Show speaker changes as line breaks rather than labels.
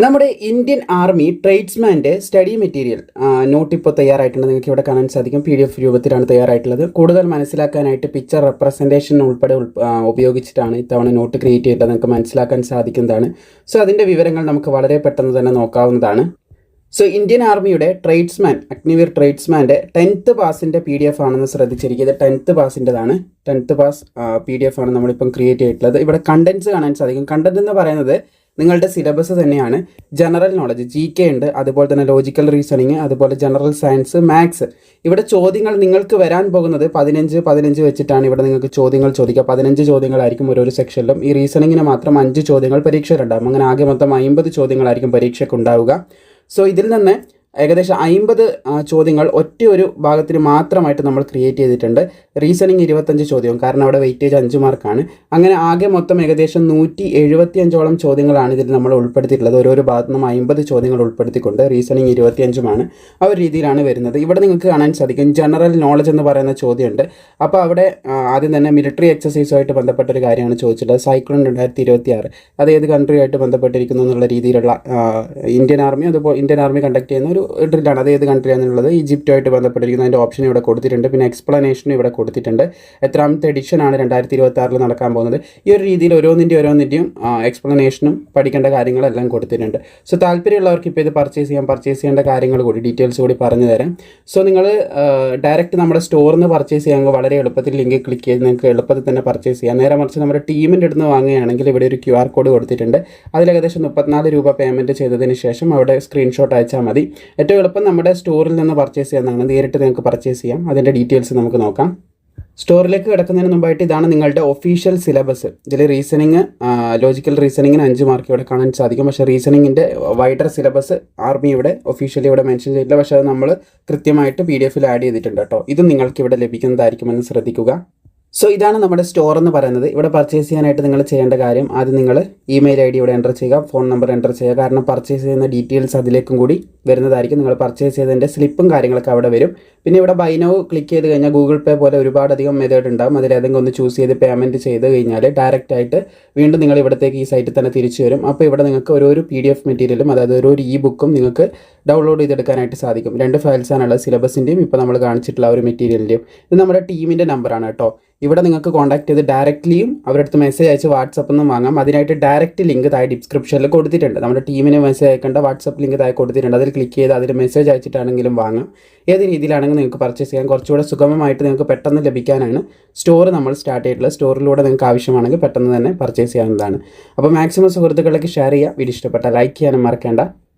നമ്മുടെ Indian army ട്രേഡ്സ്മാൻ്റെ study material note ഇപ്പോൾ തയ്യാറായിട്ടുണ്ട്. നിങ്ങൾക്ക് ഇവിടെ കാണാൻ സാധിക്കും. PDF രൂപത്തിലാണ് തയ്യാറായിട്ടുള്ളത്. കൂടുതൽ മനസ്സിലാക്കാനായിട്ട് പിക്ചർ റെപ്രസെൻറ്റേഷൻ ഉൾപ്പെടെ ഉപയോഗിച്ചിട്ടാണ് ഇത്തവണ നോട്ട് ക്രിയേറ്റ് ചെയ്തത്. നിങ്ങൾക്ക് മനസ്സിലാക്കാൻ സാധിക്കുന്നതാണ്. സോ അതിൻ്റെ വിവരങ്ങൾ നമുക്ക് വളരെ പെട്ടെന്ന് തന്നെ നോക്കാവുന്നതാണ്. സോ ഇന്ത്യൻ ആർമിയുടെ ട്രേഡ്സ്മാൻ, അഗ്നിവീർ ട്രേഡ്സ്മാൻ്റെ 10th പാസിൻ്റെ PDF ആണെന്ന് ശ്രദ്ധിച്ചിരിക്കുക. ഇത് 10th പാസിൻ്റെതാണ്. 10th പാസ് PDF ആണ് നമ്മളിപ്പം ക്രിയേറ്റ് ചെയ്തിട്ടുള്ളത്. ഇവിടെ കണ്ടൻസ് കാണാൻ സാധിക്കും. കണ്ടന്റ് എന്ന് പറയുന്നത് നിങ്ങളുടെ സിലബസ് തന്നെയാണ്. ജനറൽ നോളജ് GK ഉണ്ട്, അതുപോലെ തന്നെ ലോജിക്കൽ റീസണിങ്, അതുപോലെ ജനറൽ സയൻസ്, മാത്സ്. ഇവിടെ ചോദ്യങ്ങൾ നിങ്ങൾക്ക് വരാൻ പോകുന്നത് 15 വെച്ചിട്ടാണ് ഇവിടെ നിങ്ങൾക്ക് ചോദ്യങ്ങൾ ചോദിക്കുക. 15 ചോദ്യങ്ങളായിരിക്കും ഓരോ സെക്ഷനിലും. ഈ റീസണിങ്ങിന് മാത്രം 5 ചോദ്യങ്ങൾ പരീക്ഷയിലുണ്ടാകും. അങ്ങനെ ആകെ മൊത്തം 50 ചോദ്യങ്ങളായിരിക്കും പരീക്ഷയ്ക്ക് ഉണ്ടാവുക. സോ ഇതിൽ നിന്ന് ഏകദേശം 50 ചോദ്യങ്ങൾ ഒറ്റ ഒരു ഭാഗത്തിന് മാത്രമായിട്ട് നമ്മൾ ക്രിയേറ്റ് ചെയ്തിട്ടുണ്ട്. റീസണിങ് 25 ചോദ്യവും, കാരണം അവിടെ വെയിറ്റേജ് 5 മാർക്കാണ്. അങ്ങനെ ആകെ മൊത്തം ഏകദേശം 175ഓളം ചോദ്യങ്ങളാണ് ഇതിൽ നമ്മൾ ഉൾപ്പെടുത്തിയിട്ടുള്ളത്. ഓരോ ഭാഗത്തു നിന്നും 50 ചോദ്യങ്ങൾ ഉൾപ്പെടുത്തിക്കൊണ്ട് റീസണിങ് 25ഉമാണ്. ആ ഒരു രീതിയിലാണ് വരുന്നത്. ഇവിടെ നിങ്ങൾക്ക് കാണാൻ സാധിക്കും ജനറൽ നോളജ് എന്ന് പറയുന്ന ചോദ്യമുണ്ട്. അപ്പോൾ അവിടെ ആദ്യം തന്നെ മിലിറ്ററി എക്സസൈസുമായിട്ട് ബന്ധപ്പെട്ട ഒരു കാര്യമാണ് ചോദിച്ചിട്ടുള്ളത്. സൈക്ലോൺ 2026 അത് ഏത് കൺട്രിയായിട്ട് ബന്ധപ്പെട്ടിരിക്കുന്നു എന്നുള്ള രീതിയിലുള്ള ഇന്ത്യൻ ആർമി കണ്ടക്ട് ചെയ്യുന്ന ഒരു ഡ്രില്ലാണ്. അത് ഏത് കൺട്രിയാണെന്നുള്ളത് ഈജിപ്റ്റുമായിട്ട് ബന്ധപ്പെട്ടിരിക്കുന്ന അതിൻ്റെ ഓപ്ഷൻ ഇവിടെ കൊടുത്തിട്ടുണ്ട്. പിന്നെ എക്സ്പ്ലനേഷനും ഇവിടെ കൊടുത്തിട്ടുണ്ട്. എത്രാമത്തെ എഡിഷനാണ് 2026 നടക്കാൻ പോകുന്നത്. ഈ ഒരു രീതിയിൽ ഓരോന്നിൻ്റെയും എക്സ്പ്ലനേഷനും പഠിക്കേണ്ട കാര്യങ്ങളെല്ലാം കൊടുത്തിട്ടുണ്ട്. സോ താല്പര്യമുള്ളവർക്ക് ഇപ്പോൾ ഇത് പർച്ചേസ് ചെയ്യേണ്ട കാര്യങ്ങൾ കൂടി ഡീറ്റെയിൽസ് കൂടി പറഞ്ഞു തരാം. സോ നിങ്ങൾ ഡയറക്റ്റ് നമ്മുടെ സ്റ്റോറിൽ നിന്ന് പർച്ചേസ് ചെയ്യാമെങ്കിൽ വളരെ എളുപ്പത്തിൽ ലിങ്ക് ക്ലിക്ക് ചെയ്ത് നിങ്ങൾക്ക് എളുപ്പത്തിൽ തന്നെ പർച്ചേസ് ചെയ്യാം. നേരെ മറിച്ച് നമ്മുടെ ടീമിൻ്റെ അടുത്ത് നിന്ന് വാങ്ങുകയാണെങ്കിൽ ഇവിടെ ഒരു QR കോഡ് കൊടുത്തിട്ടുണ്ട്. അതിൽ ഏകദേശം 34 രൂപ പേയ്മെൻറ്റ് ചെയ്തതിന് ശേഷം അവിടെ സ്ക്രീൻഷോട്ട് അയച്ചാൽ മതി. ഏറ്റവും എളുപ്പം നമ്മുടെ സ്റ്റോറിൽ നിന്ന് പർച്ചേസ് ചെയ്യാവുന്നതാണ്. നേരിട്ട് നിങ്ങൾക്ക് പർച്ചേസ് ചെയ്യാം. അതിൻ്റെ ഡീറ്റെയിൽസ് നമുക്ക് നോക്കാം. സ്റ്റോറിലേക്ക് കിടക്കുന്നതിന് മുമ്പായിട്ട് ഇതാണ് നിങ്ങളുടെ ഒഫീഷ്യൽ സിലബസ്. ഇതിൽ റീസണിങ്, ലോജിക്കൽ റീസണിങ്ങിന് 5 മാർക്ക് ഇവിടെ കാണാൻ സാധിക്കും. പക്ഷേ റീസണിങ്ങിൻ്റെ വൈഡർ സിലബസ് ആർമി ഇവിടെ ഒഫീഷ്യലി ഇവിടെ മെൻഷൻ ചെയ്തിട്ടില്ല. പക്ഷേ അത് നമ്മൾ കൃത്യമായിട്ട് PDF ആഡ് ചെയ്തിട്ടുണ്ട് കേട്ടോ. ഇതും നിങ്ങൾക്ക് ഇവിടെ ലഭിക്കുന്നതായിരിക്കുമെന്ന് ശ്രദ്ധിക്കുക. സോ ഇതാണ് നമ്മുടെ സ്റ്റോർ എന്ന് പറയുന്നത്. ഇവിടെ പർച്ചേസ് ചെയ്യാനായിട്ട് നിങ്ങൾ ചെയ്യേണ്ട കാര്യം, ആദ്യം നിങ്ങൾ ഇമെയിൽ ID ഇവിടെ എൻ്റർ ചെയ്യുക, ഫോൺ നമ്പർ എൻ്റർ ചെയ്യുക. കാരണം പർച്ചേസ് ചെയ്യുന്ന ഡീറ്റെയിൽസ് അതിലേക്കും കൂടി വരുന്നതായിരിക്കും. നിങ്ങൾ പർച്ചേസ് ചെയ്തതിൻ്റെ സ്ലിപ്പും കാര്യങ്ങളൊക്കെ അവിടെ വരും. പിന്നെ ഇവിടെ ബൈ നൗ ക്ലിക്ക് ചെയ്ത് കഴിഞ്ഞാൽ ഗൂഗിൾ പേ പോലെ ഒരുപാടധികം മെത്തേഡ് ഉണ്ടാകും. അതിലേതെങ്കിലും ഒന്ന് ചൂസ് ചെയ്ത് പേയ്മെൻറ്റ് ചെയ്ത് കഴിഞ്ഞാൽ ഡയറക്റ്റ് ആയിട്ട് വീണ്ടും നിങ്ങൾ ഇവിടത്തേക്ക് ഈ സൈറ്റിൽ തന്നെ തിരിച്ചു വരും. അപ്പോൾ ഇവിടെ നിങ്ങൾക്ക് ഓരോ PDF മെറ്റീരിയലും, അതായത് ഒരു e-ബുക്കും നിങ്ങൾക്ക് ഡൗൺലോഡ് ചെയ്തെടുക്കാനായിട്ട് സാധിക്കും. 2 ഫയൽസാണുള്ളത്, സിലബസിൻ്റെയും ഇപ്പോൾ നമ്മൾ കാണിച്ചിട്ടുള്ള ഒരു മെറ്റീരിയലിൻ്റെയും. ഇത് നമ്മുടെ ടീമിൻ്റെ നമ്പറാണ് കേട്ടോ. ഇവിടെ നിങ്ങൾക്ക് കോൺടാക്ട് ചെയ്ത് ഡയറക്റ്റ്ലിയും അവരുടെ അടുത്ത് മെസ്സേജ് അയച്ച് വാട്സപ്പിൽ നിന്നും വാങ്ങാം. അതിനായിട്ട് ഡയറക്റ്റ് ലിങ്ക് താഴെ ഡിസ്ക്രിപ്ഷനിൽ കൊടുത്തിട്ടുണ്ട്. നമ്മുടെ ടീമിന് മെസ്സേജ് അയക്കേണ്ട വാട്സപ്പ് ലിങ്ക് താഴെ കൊടുത്തിട്ടുണ്ട്. അതിൽ ക്ലിക്ക് ചെയ്ത് അതിൽ മെസ്സേജ് അയച്ചിട്ടാണെങ്കിലും വാങ്ങാം. ഏത് രീതിയിലാണെങ്കിലും നിങ്ങൾക്ക് പർച്ചേസ് ചെയ്യാൻ കുറച്ചുകൂടെ സുഗമമായിട്ട് നിങ്ങൾക്ക് പെട്ടെന്ന് ലഭിക്കാനാണ് സ്റ്റോർ നമ്മൾ സ്റ്റാർട്ട് ചെയ്തിട്ടുള്ളത്. സ്റ്റോറിലൂടെ നിങ്ങൾക്ക് ആവശ്യമാണെങ്കിൽ പെട്ടെന്ന് തന്നെ പർച്ചേസ് ചെയ്യാവുന്നതാണ്. അപ്പോൾ മാക്സിമം സുഹൃത്തുക്കളിലേക്ക് ഷെയർ ചെയ്യുക. വീഡിയോ ഇഷ്ടപ്പെട്ടാൽ ലൈക്ക് ചെയ്യാനും മറക്കേണ്ട.